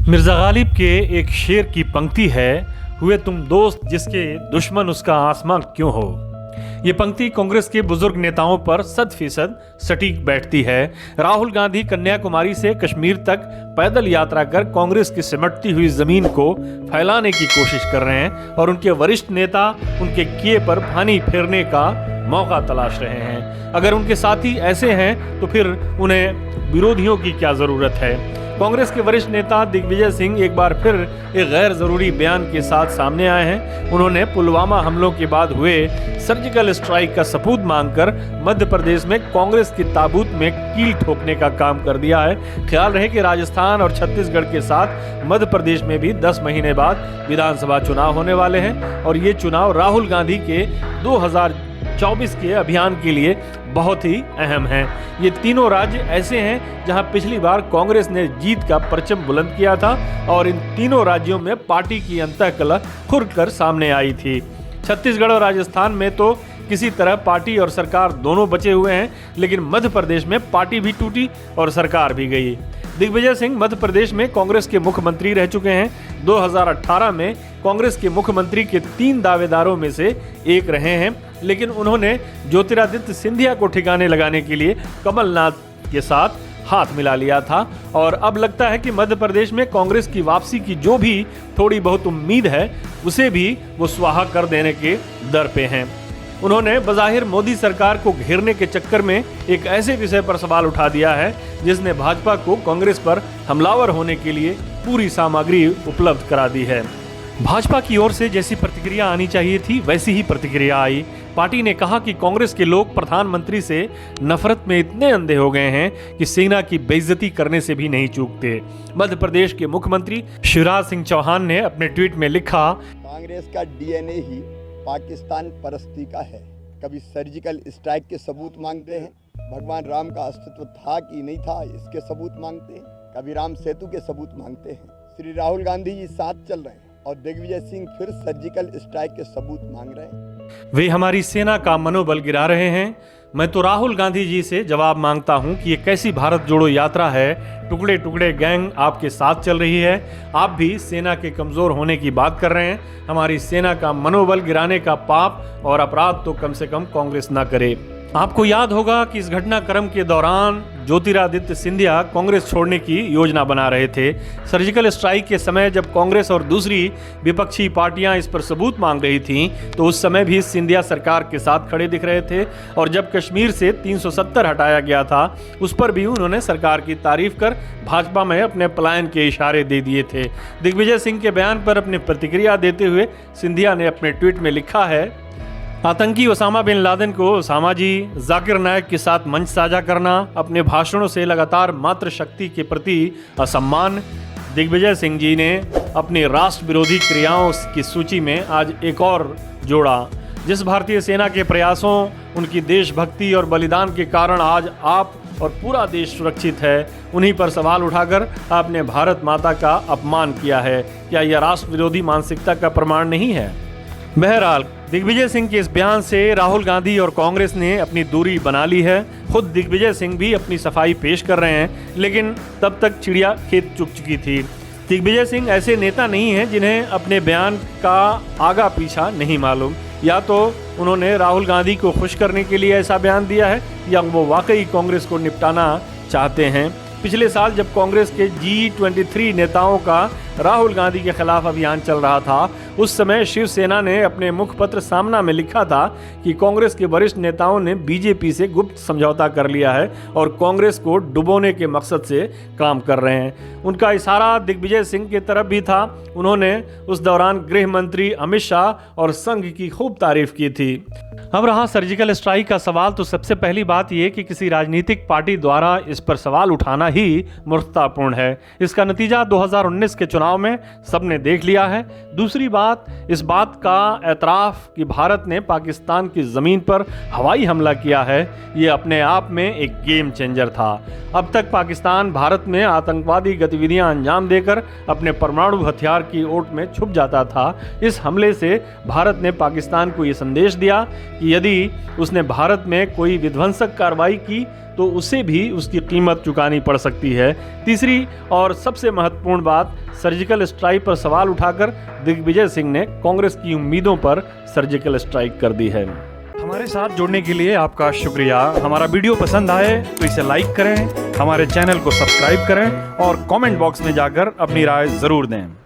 मिर्ज़ा गालिब के एक शेर की पंक्ति है, हुए तुम दोस्त जिसके दुश्मन उसका आसमां क्यों हो। ये पंक्ति कांग्रेस के बुजुर्ग नेताओं पर 100% सटीक बैठती है। राहुल गांधी कन्याकुमारी से कश्मीर तक पैदल यात्रा कर कांग्रेस की सिमटती हुई जमीन को फैलाने की कोशिश कर रहे हैं और उनके वरिष्ठ नेता उनके किए पर पानी फेरने का मौका तलाश रहे हैं। अगर उनके साथी ऐसे हैं तो फिर उन्हें विरोधियों की क्या जरूरत है। कांग्रेस के वरिष्ठ नेता दिग्विजय सिंह एक बार फिर एक गैर जरूरी बयान के साथ सामने आए हैं। उन्होंने पुलवामा हमलों के बाद हुए सर्जिकल स्ट्राइक का सबूत मांगकर मध्य प्रदेश में कांग्रेस की ताबूत में कील ठोकने का काम कर दिया है। ख्याल रहे कि राजस्थान और छत्तीसगढ़ के साथ मध्य प्रदेश में भी 10 महीने बाद विधानसभा चुनाव होने वाले हैं और ये चुनाव राहुल गांधी के 2024 के अभियान के लिए बहुत ही अहम है। ये तीनों राज्य ऐसे हैं जहां पिछली बार कांग्रेस ने जीत का परचम बुलंद किया था और इन तीनों राज्यों में पार्टी की अंतःकलह खुलकर सामने आई थी। छत्तीसगढ़ और राजस्थान में तो किसी तरह पार्टी और सरकार दोनों बचे हुए हैं, लेकिन मध्य प्रदेश में पार्टी भी टूटी और सरकार भी गई। दिग्विजय सिंह मध्य प्रदेश में कांग्रेस के मुख्यमंत्री रह चुके हैं। 2018 में कांग्रेस के मुख्यमंत्री के 3 दावेदारों में से एक रहे हैं, लेकिन उन्होंने ज्योतिरादित्य सिंधिया को ठिकाने लगाने के लिए कमलनाथ के साथ हाथ मिला लिया था और अब लगता है कि मध्य प्रदेश में कांग्रेस की वापसी की जो भी थोड़ी बहुत उम्मीद है उसे भी वो स्वाहा कर देने के दर पे हैं। उन्होंने बज़ाहिर मोदी सरकार को घेरने के चक्कर में एक ऐसे विषय पर सवाल उठा दिया है जिसने भाजपा को कांग्रेस पर हमलावर होने के लिए पूरी सामग्री उपलब्ध करा दी है। भाजपा की ओर से जैसी प्रतिक्रिया आनी चाहिए थी वैसी ही प्रतिक्रिया आई। पार्टी ने कहा कि कांग्रेस के लोग प्रधानमंत्री से नफरत में इतने अंधे हो गए हैं कि सेना की बेइज्जती करने से भी नहीं चूकते। मध्य प्रदेश के मुख्यमंत्री शिवराज सिंह चौहान ने अपने ट्वीट में लिखा, कांग्रेस का डीएनए ही पाकिस्तान परस्ती का है। कभी सर्जिकल स्ट्राइक के सबूत मांगते हैं, भगवान राम का अस्तित्व था कि नहीं था इसके सबूत मांगते हैं, कभी राम सेतु के सबूत मांगते हैं। श्री राहुल गांधी जी साथ चल रहे हैं और दिग्विजय सिंह फिर सर्जिकल स्ट्राइक के सबूत मांग रहे हैं। वे हमारी सेना का मनोबल गिरा रहे हैं। मैं तो राहुल गांधी जी से जवाब मांगता हूं कि ये कैसी भारत जोड़ो यात्रा है। टुकड़े टुकड़े गैंग आपके साथ चल रही है। आप भी सेना के कमजोर होने की बात कर रहे हैं। हमारी सेना का मनोबल गिराने का पाप और अपराध तो कम से कम कांग्रेस ना करे। आपको याद होगा कि इस घटनाक्रम के दौरान ज्योतिरादित्य सिंधिया कांग्रेस छोड़ने की योजना बना रहे थे। सर्जिकल स्ट्राइक के समय जब कांग्रेस और दूसरी विपक्षी पार्टियां इस पर सबूत मांग रही थीं, तो उस समय भी सिंधिया सरकार के साथ खड़े दिख रहे थे और जब कश्मीर से 370 हटाया गया था उस पर भी उन्होंने सरकार की तारीफ कर भाजपा में अपने पलायन के इशारे दे दिए थे। दिग्विजय सिंह के बयान पर अपनी प्रतिक्रिया देते हुए सिंधिया ने अपने ट्वीट में लिखा है, आतंकी ओसामा बिन लादेन को ओसामा जी, जाकिर नायक के साथ मंच साझा करना, अपने भाषणों से लगातार मातृ शक्ति के प्रति असम्मान। दिग्विजय सिंह जी ने अपनी राष्ट्र विरोधी क्रियाओं की सूची में आज एक और जोड़ा। जिस भारतीय सेना के प्रयासों, उनकी देशभक्ति और बलिदान के कारण आज आप और पूरा देश सुरक्षित है, उन्हीं पर सवाल उठाकर आपने भारत माता का अपमान किया है। क्या यह राष्ट्र विरोधी मानसिकता का प्रमाण नहीं है? बहरहाल दिग्विजय सिंह के इस बयान से राहुल गांधी और कांग्रेस ने अपनी दूरी बना ली है। खुद दिग्विजय सिंह भी अपनी सफाई पेश कर रहे हैं, लेकिन तब तक चिड़िया खेत चुग चुकी थी। दिग्विजय सिंह ऐसे नेता नहीं हैं जिन्हें अपने बयान का आगा पीछा नहीं मालूम। या तो उन्होंने राहुल गांधी को खुश करने के लिए ऐसा बयान दिया है या वो वाकई कांग्रेस को निपटाना चाहते हैं। पिछले साल जब कांग्रेस के G23 नेताओं का राहुल गांधी के खिलाफ अभियान चल रहा था, उस समय शिवसेना ने अपने मुखपत्र सामना में लिखा था कि कांग्रेस के वरिष्ठ नेताओं ने बीजेपी से गुप्त समझौता कर लिया है और कांग्रेस को डुबोने के मकसद से काम कर रहे हैं। उनका इशारा दिग्विजय सिंह की तरफ भी था। उन्होंने उस दौरान गृह मंत्री अमित शाह और संघ की खूब तारीफ की थी। अब रहा सर्जिकल स्ट्राइक का सवाल, तो सबसे पहली बात यह कि किसी राजनीतिक पार्टी द्वारा इस पर सवाल उठाना ही मूर्खतापूर्ण है। इसका नतीजा 2019 के चुनाव में सबने देख लिया है। दूसरी बात, इस बात का एतराफ कि भारत ने पाकिस्तान की जमीन पर हवाई हमला किया है, ये अपने आप में एक गेम चेंजर था। अब तक पाकिस्तान भारत में आतंकवादी गतिविधियां अंजाम देकर अपने परमाणु हथियार की ओट में छुप जाता था। इस हमले से भारत ने पाकिस्तान को ये संदेश दिया कि यदि उसने भारत में कोई विध्वंसक कार्रवाई की तो उसे भी उसकी कीमत चुकानी पड़ सकती है। तीसरी और सबसे महत्वपूर्ण बात, सर्जिकल स्ट्राइक पर सवाल उठाकर दिग्विजय सिंह ने कांग्रेस की उम्मीदों पर सर्जिकल स्ट्राइक कर दी है। हमारे साथ जुड़ने के लिए आपका शुक्रिया। हमारा वीडियो पसंद आए तो इसे लाइक करें, हमारे चैनल को सब्सक्राइब करें और कमेंट बॉक्स में जाकर अपनी राय जरूर दें।